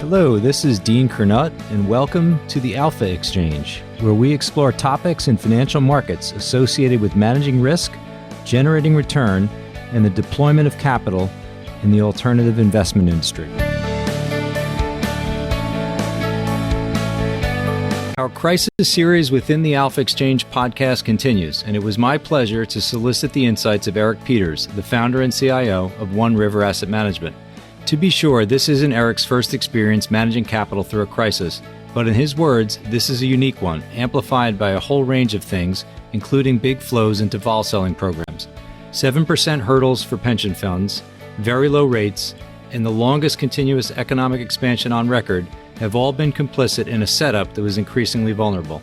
Hello, this is Dean Kernut, and welcome to the Alpha Exchange, where we explore topics in financial markets associated with managing risk, generating return, and the deployment of capital in the alternative investment industry. Our crisis series within the Alpha Exchange podcast continues, and it was my pleasure to solicit the insights of Eric Peters, the founder and CIO of One River Asset Management. To be sure, this isn't Eric's first experience managing capital through a crisis, but in his words, this is a unique one, amplified by a whole range of things, including big flows into vol selling programs, 7% hurdles for pension funds, very low rates, and the longest continuous economic expansion on record have all been complicit in a setup that was increasingly vulnerable.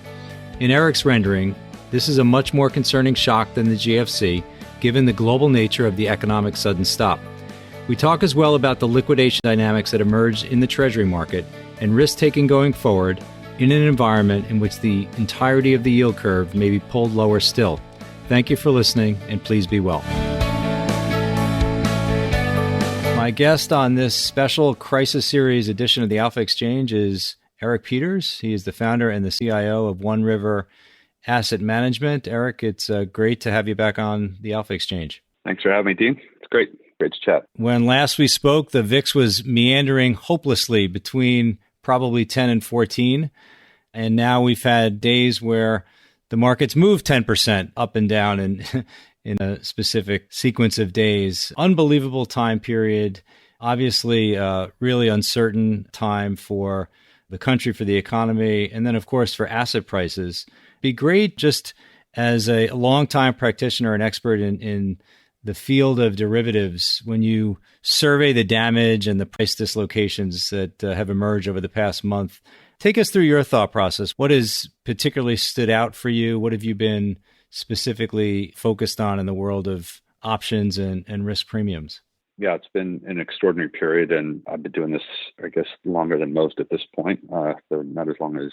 In Eric's rendering, this is a much more concerning shock than the GFC, given the global nature of the economic sudden stop. We talk as well about the liquidation dynamics that emerged in the Treasury market and risk-taking going forward in an environment in which the entirety of the yield curve may be pulled lower still. Thank you for listening, and please be well. My guest on this special Crisis Series edition of the Alpha Exchange is Eric Peters. He is the founder and the CIO of One River Asset Management. Eric, it's great to have you back on the Alpha Exchange. Thanks for having me, Dean. It's great. Great to chat. When last we spoke, the VIX was meandering hopelessly between probably 10 and 14. And now we've had days where the markets moved 10% up and down in a specific sequence of days. Unbelievable time period. Obviously, really uncertain time for the country, for the economy, and then, of course, for asset prices. Be great just as a longtime practitioner and expert in the field of derivatives, when you survey the damage and the price dislocations that have emerged over the past month, take us through your thought process. What has particularly stood out for you? What have you been specifically focused on in the world of options and risk premiums? Yeah, it's been an extraordinary period, and I've been doing this, I guess, longer than most at this point. So not as long as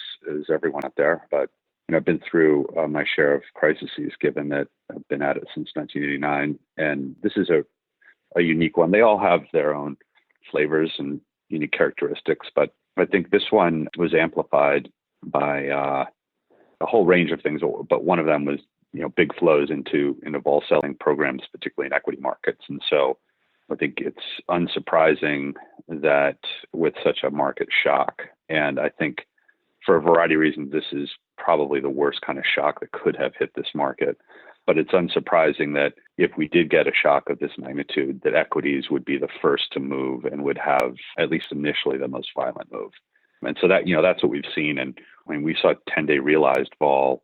everyone out there, but I've been through my share of crises, given that I've been at it since 1989. And this is a unique one. They all have their own flavors and unique characteristics, but I think this one was amplified by a whole range of things. But one of them was, big flows into vol selling programs, particularly in equity markets. And so I think it's unsurprising that with such a market shock, and I think for a variety of reasons, this is probably the worst kind of shock that could have hit this market. But it's unsurprising that if we did get a shock of this magnitude, that equities would be the first to move and would have, at least initially, the most violent move. And so that, that's what we've seen. And I mean, we saw 10-day realized vol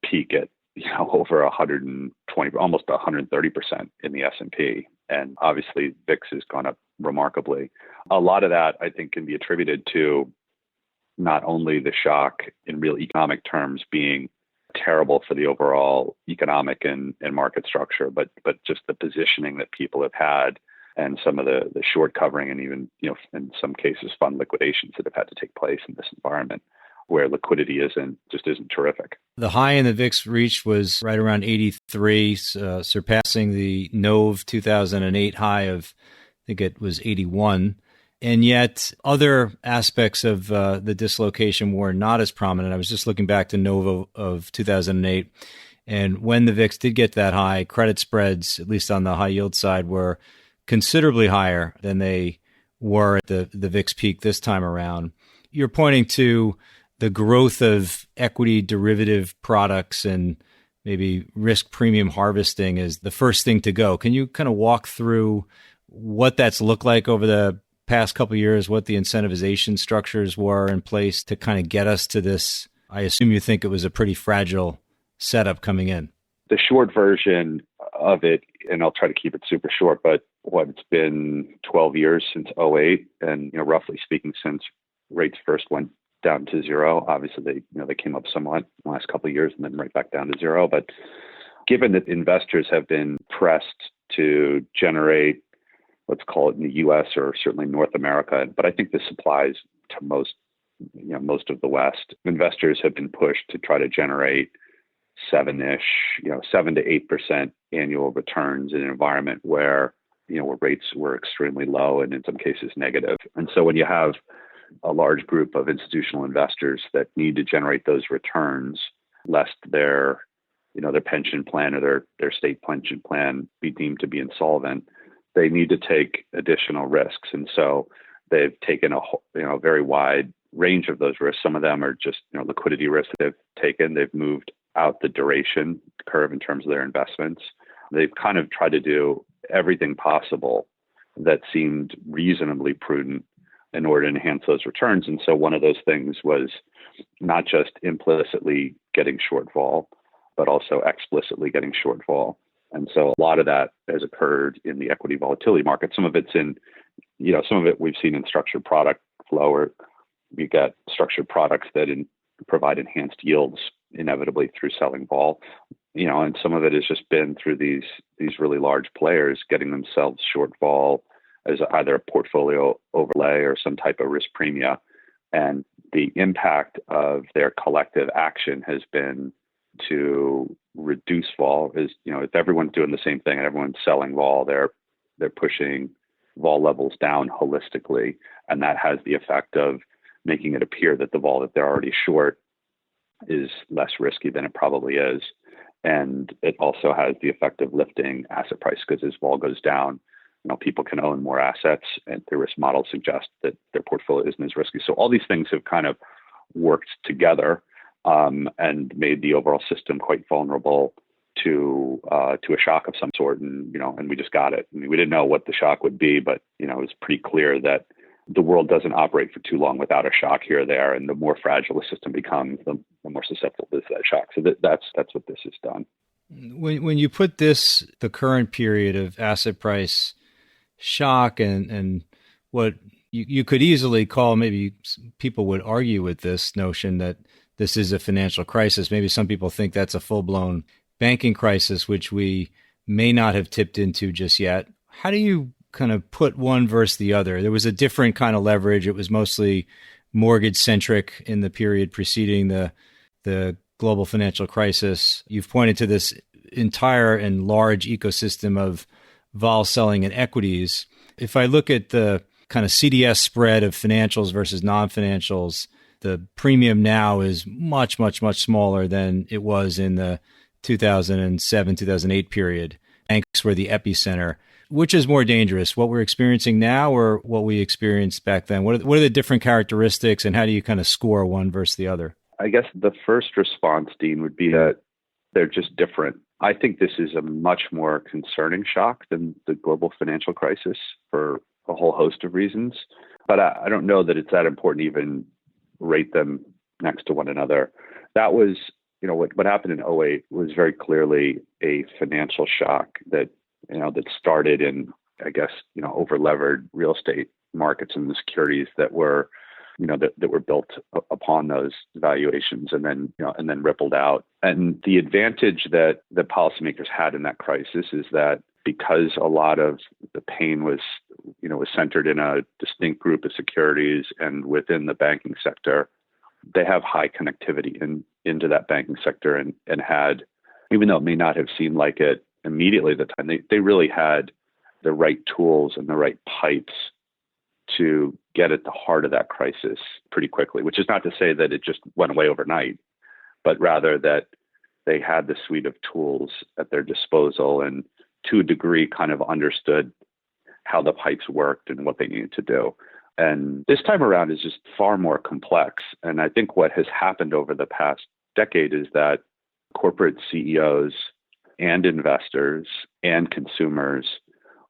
peak at, over 120, almost 130% in the S&P. And obviously, VIX has gone up remarkably. A lot of that, I think, can be attributed to not only the shock in real economic terms being terrible for the overall economic and market structure, but just the positioning that people have had and some of the short covering and even, in some cases, fund liquidations that have had to take place in this environment where liquidity isn't terrific. The high in the VIX reached was right around 83, surpassing the NOV 2008 high of, I think it was 81. And yet other aspects of the dislocation were not as prominent. I was just looking back to NOVA of 2008. And when the VIX did get that high, credit spreads, at least on the high yield side, were considerably higher than they were at the VIX peak this time around. You're pointing to the growth of equity derivative products and maybe risk premium harvesting as the first thing to go. Can you kind of walk through what that's looked like over the past couple of years, what the incentivization structures were in place to kind of get us to this? I assume you think it was a pretty fragile setup coming in. The short version of it, and I'll try to keep it super short, but it's been 12 years since '08, and roughly speaking, since rates first went down to zero. Obviously, they came up somewhat in the last couple of years and then right back down to zero. But given that investors have been pressed to generate, let's call it in the U.S. or certainly North America, but I think this applies to most of the West. Investors have been pushed to try to generate 7 to 8% annual returns in an environment where rates were extremely low and in some cases negative. And so when you have a large group of institutional investors that need to generate those returns, lest their pension plan or their state pension plan be deemed to be insolvent. They need to take additional risks. And so they've taken a very wide range of those risks. Some of them are just liquidity risks they've taken. They've moved out the duration curve in terms of their investments. They've kind of tried to do everything possible that seemed reasonably prudent in order to enhance those returns. And so one of those things was not just implicitly getting short vol, but also explicitly getting short vol. And so a lot of that has occurred in the equity volatility market. Some of it we've seen in structured product flow, where you get structured products that provide enhanced yields inevitably through selling vol. And some of it has just been through these really large players getting themselves short vol as either a portfolio overlay or some type of risk premia. And the impact of their collective action has been to reduce vol. If everyone's doing the same thing and everyone's selling vol, they're pushing vol levels down holistically. And that has the effect of making it appear that the vol that they're already short is less risky than it probably is. And it also has the effect of lifting asset price, because as vol goes down, people can own more assets, and their risk models suggest that their portfolio isn't as risky. So all these things have kind of worked together and made the overall system quite vulnerable to a shock of some sort. And we just got it. I mean, we didn't know what the shock would be, but it was pretty clear that the world doesn't operate for too long without a shock here or there. And the more fragile the system becomes, the more susceptible it is to that shock. So that's what this has done. When you put the current period of asset price shock and what you could easily call, maybe people would argue with this notion that this is a financial crisis. Maybe some people think that's a full-blown banking crisis, which we may not have tipped into just yet. How do you kind of put one versus the other? There was a different kind of leverage. It was mostly mortgage-centric in the period preceding the global financial crisis. You've pointed to this entire and large ecosystem of vol selling and equities. If I look at the kind of CDS spread of financials versus non-financials, the premium now is much, much, much smaller than it was in the 2007, 2008 period. Banks were the epicenter. Which is more dangerous, what we're experiencing now or what we experienced back then? What are the different characteristics, and how do you kind of score one versus the other? I guess the first response, Dean, would be that they're just different. I think this is a much more concerning shock than the global financial crisis for a whole host of reasons. But I don't know that it's that important to even rate them next to one another. That was, what happened in '08 was very clearly a financial shock that started in, over-levered real estate markets and the securities that were built upon those valuations and then rippled out. And the advantage that the policymakers had in that crisis is that because a lot of the pain was centered in a distinct group of securities and within the banking sector, they have high connectivity into that banking sector and had, even though it may not have seemed like it immediately at the time, they really had the right tools and the right pipes to get at the heart of that crisis pretty quickly, which is not to say that it just went away overnight, but rather that they had the suite of tools at their disposal and to a degree kind of understood how the pipes worked and what they needed to do. And this time around is just far more complex. And I think what has happened over the past decade is that corporate CEOs and investors and consumers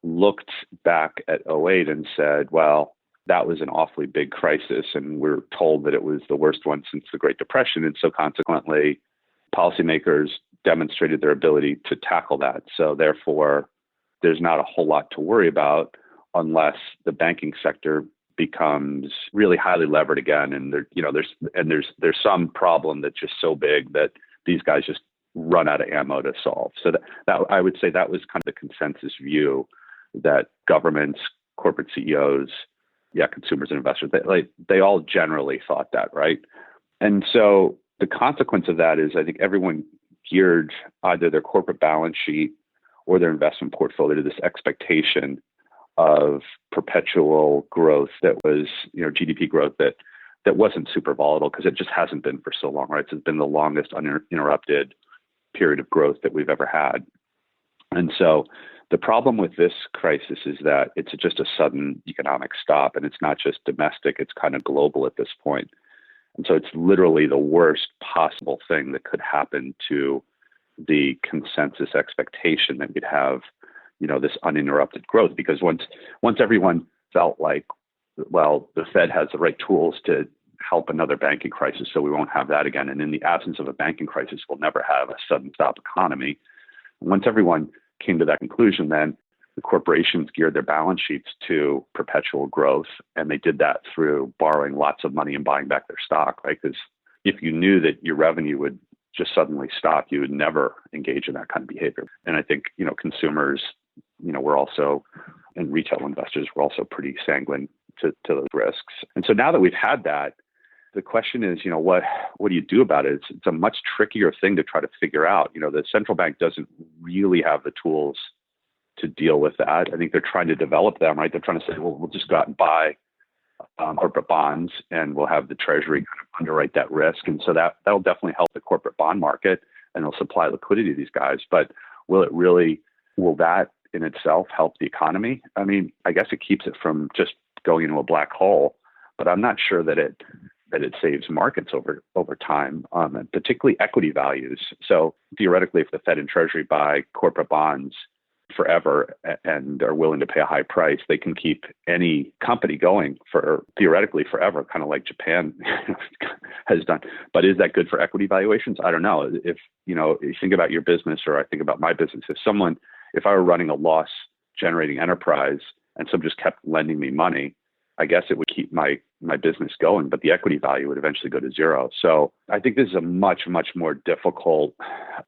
looked back at '08 and said, well, that was an awfully big crisis. And we're told that it was the worst one since the Great Depression. And so consequently, policymakers demonstrated their ability to tackle that. So therefore, there's not a whole lot to worry about unless the banking sector becomes really highly levered again. And there's some problem that's just so big that these guys just run out of ammo to solve. So that I would say that was kind of the consensus view that governments, corporate CEOs, consumers and investors, they all generally thought that, right? And so the consequence of that is I think everyone geared either their corporate balance sheet or their investment portfolio to this expectation of perpetual growth that was, GDP growth that wasn't super volatile because it just hasn't been for so long, right? So it's been the longest uninterrupted period of growth that we've ever had. And so the problem with this crisis is that it's just a sudden economic stop, and it's not just domestic, it's kind of global at this point. And so it's literally the worst possible thing that could happen to the consensus expectation that we'd have, this uninterrupted growth. Because once everyone felt like, well, the Fed has the right tools to help another banking crisis, so we won't have that again. And in the absence of a banking crisis, we'll never have a sudden stop economy. Once everyone came to that conclusion, then the corporations geared their balance sheets to perpetual growth, and they did that through borrowing lots of money and buying back their stock, right? Because if you knew that your revenue would just suddenly stop, you would never engage in that kind of behavior. And I think, consumers, were also, and retail investors were also pretty sanguine to those risks. And so now that we've had that, the question is, what do you do about it? It's a much trickier thing to try to figure out. The central bank doesn't really have the tools to deal with that. I think they're trying to develop them, right? They're trying to say, well, we'll just go out and buy corporate bonds, and we'll have the Treasury kind of underwrite that risk. And so that'll definitely help the corporate bond market, and it'll supply liquidity to these guys. But will that in itself help the economy? I mean, I guess it keeps it from just going into a black hole, but I'm not sure that it saves markets over time, and particularly equity values. So theoretically, if the Fed and Treasury buy corporate bonds forever and are willing to pay a high price, they can keep any company going for theoretically forever, kind of like Japan has done. But is that good for equity valuations? I don't know. If you think about your business, or I think about my business, if I were running a loss generating enterprise and someone just kept lending me money, I guess it would keep my business going, but the equity value would eventually go to zero. So I think this is a much, much more difficult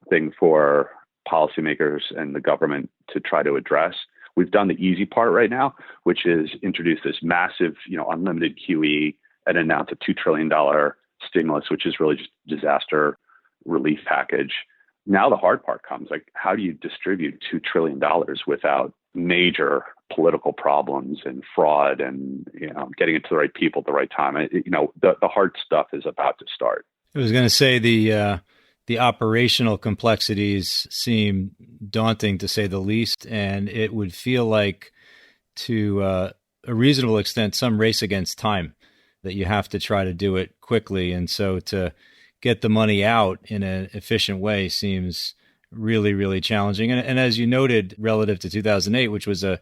thing for policymakers and the government to try to address. We've done the easy part right now, which is introduce this massive, unlimited QE and announce a $2 trillion stimulus, which is really just disaster relief package. Now the hard part comes, like, how do you distribute $2 trillion without major political problems and fraud and, getting it to the right people at the right time? The hard stuff is about to start. I was going to say the operational complexities seem daunting, to say the least, and it would feel like, to a reasonable extent, some race against time, that you have to try to do it quickly. And so to get the money out in an efficient way seems really, really challenging. And as you noted, relative to 2008, which was a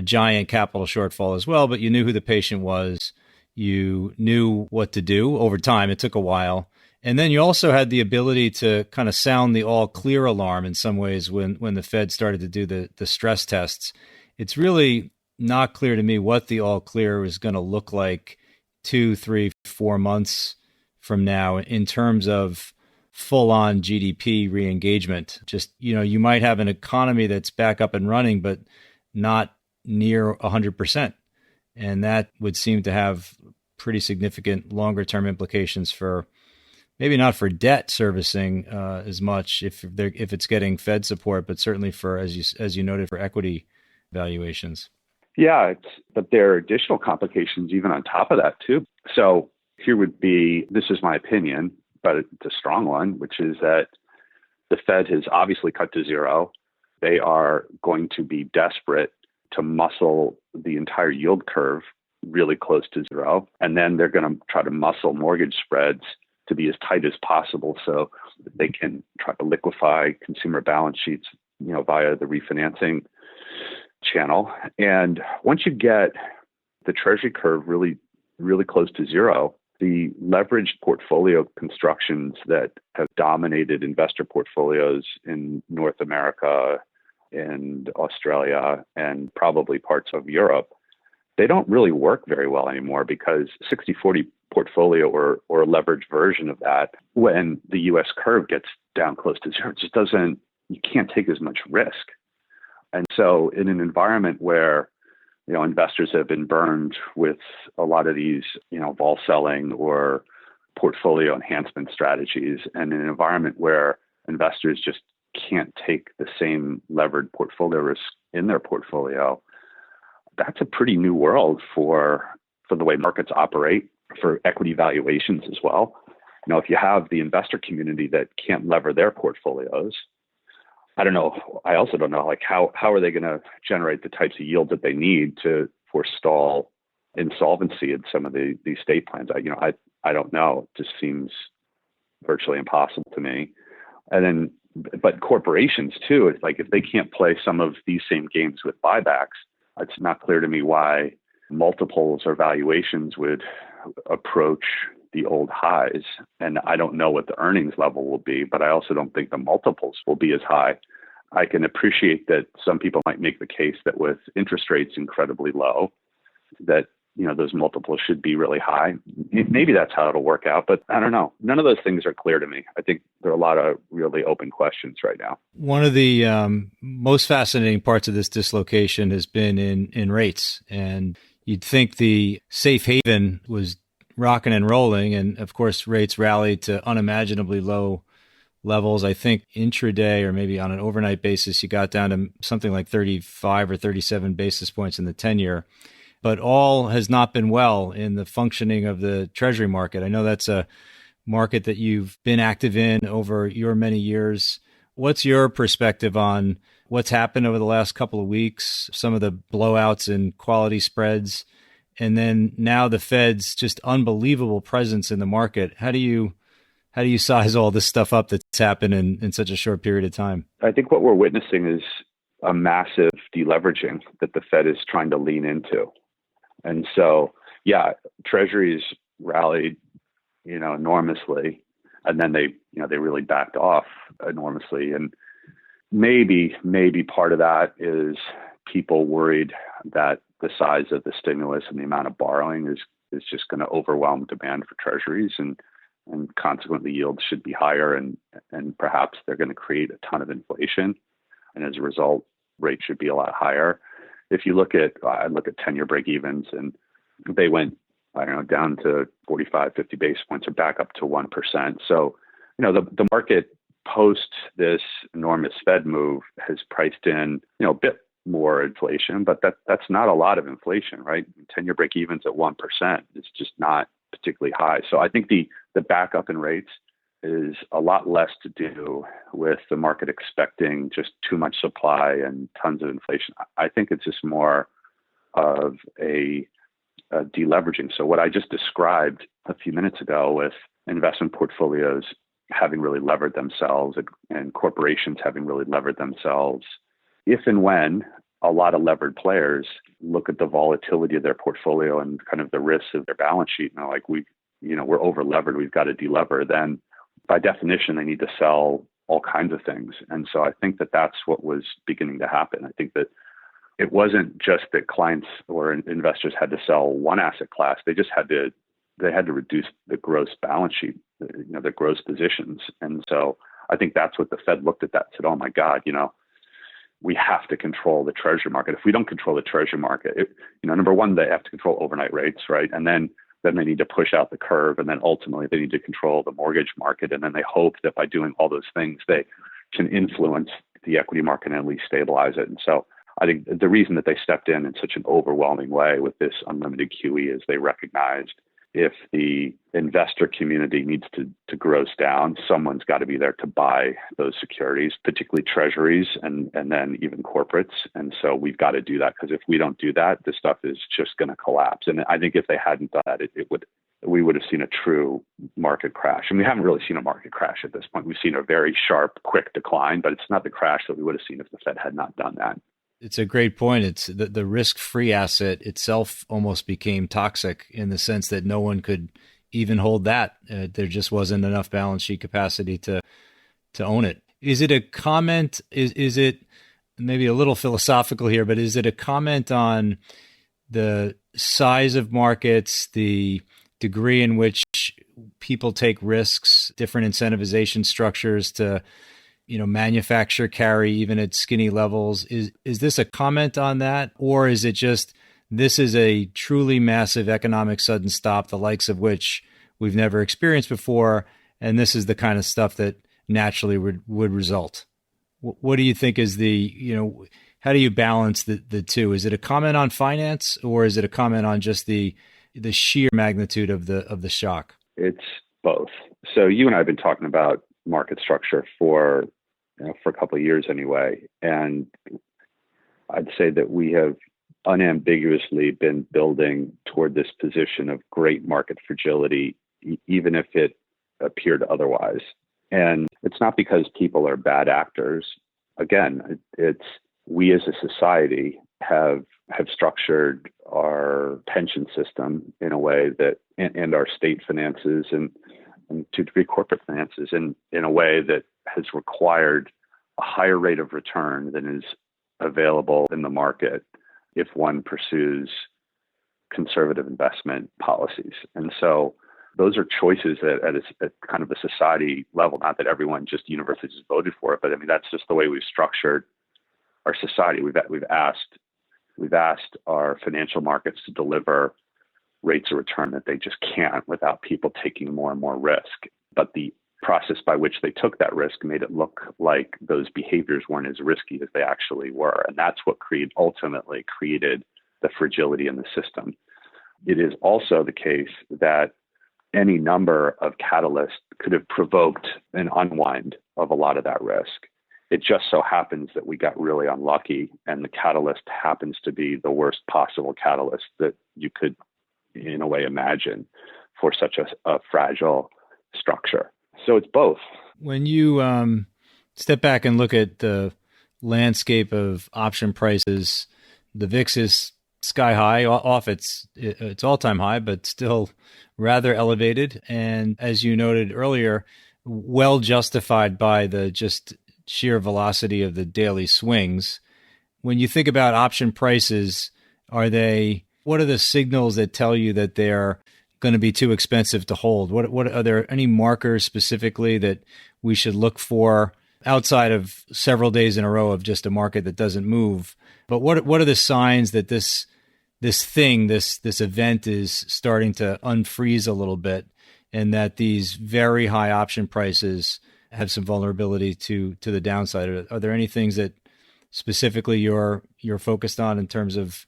giant capital shortfall as well, but you knew who the patient was, you knew what to do over time. It took a while. And then you also had the ability to kind of sound the all clear alarm in some ways when the Fed started to do the stress tests. It's really not clear to me what the all clear is going to look like 2, 3, 4 months from now in terms of full on GDP re-engagement. Just, you might have an economy that's back up and running, but not near 100%. And that would seem to have pretty significant longer term implications for, maybe not for debt servicing as much if it's getting Fed support, but certainly for, as you noted, for equity valuations. Yeah, but there are additional complications even on top of that too. So here would be, this is my opinion, but it's a strong one, which is that the Fed has obviously cut to zero. They are going to be desperate to muscle the entire yield curve really close to zero. And then they're going to try to muscle mortgage spreads to be as tight as possible so that they can try to liquefy consumer balance sheets, via the refinancing channel. And once you get the Treasury curve really, really close to zero, the leveraged portfolio constructions that have dominated investor portfolios in North America and Australia and probably parts of Europe, they don't really work very well anymore, because 60-40 portfolio or a leveraged version of that, when the US curve gets down close to zero, it just doesn't, you can't take as much risk. And so in an environment where, investors have been burned with a lot of these, vol selling or portfolio enhancement strategies, and in an environment where investors just can't take the same levered portfolio risk in their portfolio, that's a pretty new world for the way markets operate, for equity valuations as well. If you have the investor community that can't lever their portfolios, I don't know. I also don't know, how are they going to generate the types of yields that they need to forestall insolvency in some of these state plans? I don't know. It just seems virtually impossible to me. And then, but corporations too, it's like if they can't play some of these same games with buybacks, it's not clear to me why multiples or valuations would approach the old highs. And I don't know what the earnings level will be, but I also don't think the multiples will be as high. I can appreciate that some people might make the case that with interest rates incredibly low, that those multiples should be really high. Maybe that's how it'll work out, but I don't know. None of those things are clear to me. I think there are a lot of really open questions right now. One of the most fascinating parts of this dislocation has been in rates. And you'd think the safe haven was rocking and rolling. And of course, rates rallied to unimaginably low levels. I think intraday or maybe on an overnight basis, you got down to something like 35 or 37 basis points in the 10-year. But all has not been well in the functioning of the Treasury market. I know that's a market that you've been active in over your many years. What's your perspective on what's happened over the last couple of weeks, some of the blowouts in quality spreads, and then now the Fed's just unbelievable presence in the market? How do you size all this stuff up that's happened in such a short period of time? I think what we're witnessing is a massive deleveraging that the Fed is trying to lean into. And so, Treasuries rallied, enormously, and then they really backed off enormously. And maybe part of that is people worried that the size of the stimulus and the amount of borrowing is just going to overwhelm demand for Treasuries, and consequently yields should be higher, and perhaps they're going to create a ton of inflation, and as a result, rates should be a lot higher. If you look at 10-year break evens, and they went, down to 45, 50 basis points or back up to 1%. So, the market post this enormous Fed move has priced in, a bit more inflation, but that's not a lot of inflation, right? 10-year break evens at 1%, it's just not particularly high. So I think the backup in rates is a lot less to do with the market expecting just too much supply and tons of inflation. I think it's just more of a deleveraging. So what I just described a few minutes ago with investment portfolios having really levered themselves and corporations having really levered themselves, if and when a lot of levered players look at the volatility of their portfolio and kind of the risks of their balance sheet, and they're like, we're over levered, we've got to delever, then by definition, they need to sell all kinds of things. And so I think that that's what was beginning to happen. I think that it wasn't just that clients or investors had to sell one asset class. They just had to reduce the gross balance sheet, the gross positions. And so I think that's what the Fed looked at that and said, oh my God, we have to control the Treasury market. If we don't control the Treasury market, number one, they have to control overnight rates, right? And then they need to push out the curve. And then ultimately they need to control the mortgage market. And then they hope that by doing all those things, they can influence the equity market and at least stabilize it. And so I think the reason that they stepped in such an overwhelming way with this unlimited QE is they recognized if the investor community needs to gross down, someone's got to be there to buy those securities, particularly treasuries and then even corporates. And so we've got to do that, because if we don't do that, this stuff is just going to collapse. And I think if they hadn't done that, we would have seen a true market crash. And we haven't really seen a market crash at this point. We've seen a very sharp, quick decline, but it's not the crash that we would have seen if the Fed had not done that. It's a great point. It's the risk-free asset itself almost became toxic in the sense that no one could even hold that. There just wasn't enough balance sheet capacity to own it. Is it a comment? Is it maybe a little philosophical here, but is it a comment on the size of markets, the degree in which people take risks, different incentivization structures to manufacture carry even at skinny levels? Is this a comment on that? Or is it just, this is a truly massive economic sudden stop, the likes of which we've never experienced before, and this is the kind of stuff that naturally would result? What do you think is how do you balance the two? Is it a comment on finance, or is it a comment on just the sheer magnitude of the shock? It's both. So you and I have been talking about market structure for for a couple of years anyway, and I'd say that we have unambiguously been building toward this position of great market fragility, even if it appeared otherwise. And it's not because people are bad actors. Again, it's we as a society have structured our pension system in a way that, and our state finances and to a degree corporate finances in a way that has required a higher rate of return than is available in the market if one pursues conservative investment policies. And so those are choices at kind of a society level, not that everyone just universally just voted for it, but I mean, that's just the way we've structured our society. We've asked our financial markets to deliver rates of return that they just can't without people taking more and more risk. But the process by which they took that risk made it look like those behaviors weren't as risky as they actually were. And that's what ultimately created the fragility in the system. It is also the case that any number of catalysts could have provoked an unwind of a lot of that risk. It just so happens that we got really unlucky, and the catalyst happens to be the worst possible catalyst that you could, in a way, imagine for such a fragile structure. So it's both. When you step back and look at the landscape of option prices, the VIX is sky high, off its all-time high, but still rather elevated. And as you noted earlier, well justified by the just sheer velocity of the daily swings. When you think about option prices, what are the signals that tell you that they're going to be too expensive to hold? What are there any markers specifically that we should look for outside of several days in a row of just a market that doesn't move? But what are the signs that this event is starting to unfreeze a little bit, and that these very high option prices have some vulnerability to the downside? Are there any things that specifically you're focused on in terms of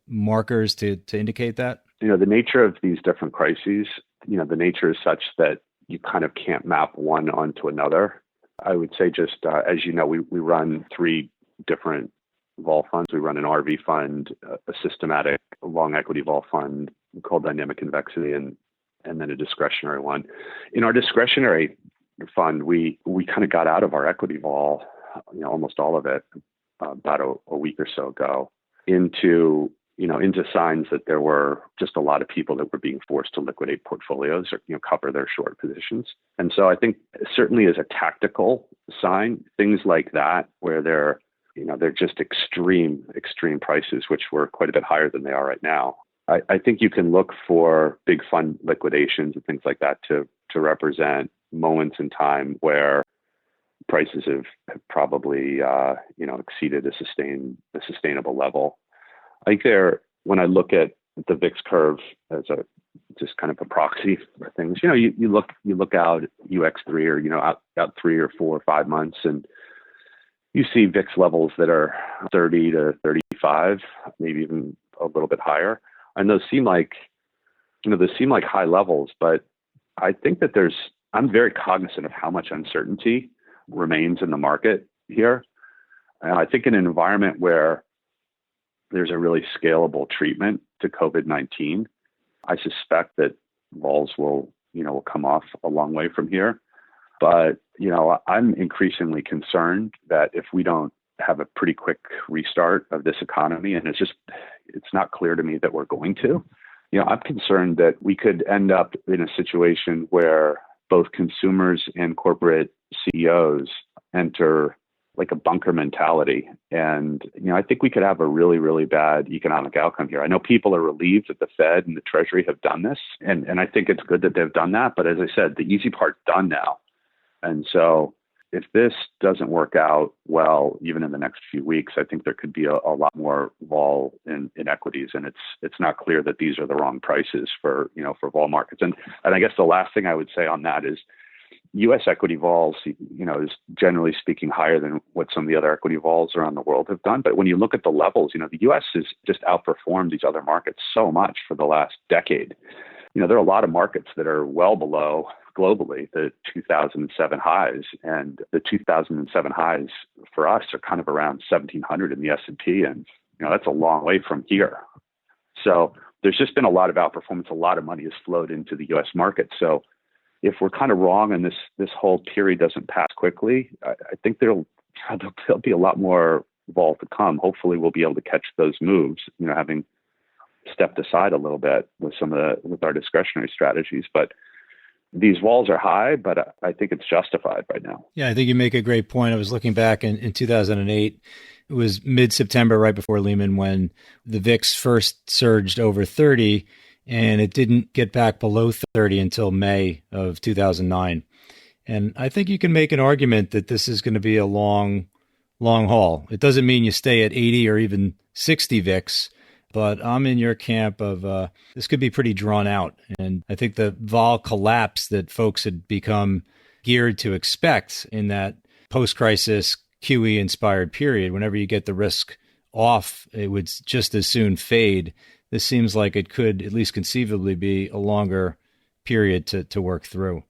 markers to indicate that? The nature of these different crises, the nature is such that you kind of can't map one onto another. I would say just, as you know, we run three different vol funds. We run an RV fund, a systematic long equity vol fund called Dynamic Convexity, and then a discretionary one. In our discretionary fund, we kind of got out of our equity vol, almost all of it, about a week or so ago, into signs that there were just a lot of people that were being forced to liquidate portfolios or, cover their short positions. And so I think certainly as a tactical sign, things like that, where they're just extreme prices, which were quite a bit higher than they are right now. I think you can look for big fund liquidations and things like that to represent moments in time where prices have probably, exceeded a sustainable level. I think when I look at the VIX curve as just kind of a proxy for things, you look out UX3 or, out 3 or 4 or 5 months, and you see VIX levels that are 30 to 35, maybe even a little bit higher. And those seem like high levels, but I think that I'm very cognizant of how much uncertainty remains in the market here. And I think in an environment where there's a really scalable treatment to COVID-19, I suspect that vols will come off a long way from here. But, I'm increasingly concerned that if we don't have a pretty quick restart of this economy, and it's not clear to me that we're going to, I'm concerned that we could end up in a situation where both consumers and corporate CEOs enter like a bunker mentality. And, I think we could have a really, really bad economic outcome here. I know people are relieved that the Fed and the Treasury have done this. And I think it's good that they've done that. But as I said, the easy part's done now. And so if this doesn't work out well, even in the next few weeks, I think there could be a lot more vol in equities. And it's not clear that these are the wrong prices for vol markets. And I guess the last thing I would say on that is, U.S. equity vols, is generally speaking higher than what some of the other equity vols around the world have done. But when you look at the levels, the U.S. has just outperformed these other markets so much for the last decade. There are a lot of markets that are well below globally the 2007 highs, and the 2007 highs for us are kind of around 1,700 in the S&P, and that's a long way from here. So there's just been a lot of outperformance. A lot of money has flowed into the U.S. market. So if we're kind of wrong and this whole period doesn't pass quickly, I think there'll be a lot more vol to come. Hopefully we'll be able to catch those moves, having stepped aside a little bit with with our discretionary strategies. But these vols are high, but I think it's justified right now. Yeah, I think you make a great point. I was looking back in 2008. It was mid-September, right before Lehman, when the VIX first surged over 30, and it didn't get back below 30 until May of 2009. And I think you can make an argument that this is going to be a long haul. It doesn't mean you stay at 80 or even 60 VIX, but I'm in your camp of this could be pretty drawn out. And I think the vol collapse that folks had become geared to expect in that post-crisis QE-inspired period, whenever you get the risk off, it would just as soon fade. This seems like it could at least conceivably be a longer period to work through.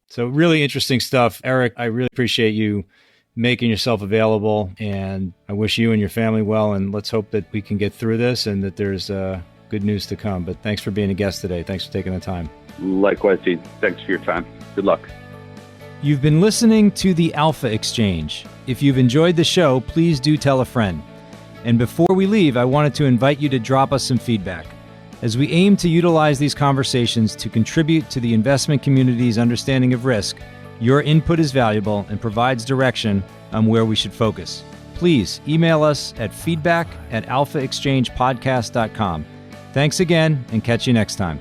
So really interesting stuff. Eric, I really appreciate you making yourself available, and I wish you and your family well, and let's hope that we can get through this and that there's good news to come. But thanks for being a guest today. Thanks for taking the time. Likewise, Dean. Thanks for your time. Good luck. You've been listening to the Alpha Exchange. If you've enjoyed the show, please do tell a friend. And before we leave, I wanted to invite you to drop us some feedback, as we aim to utilize these conversations to contribute to the investment community's understanding of risk. Your input is valuable and provides direction on where we should focus. Please email us at feedback@alphaexchangepodcast.com. Thanks again, and catch you next time.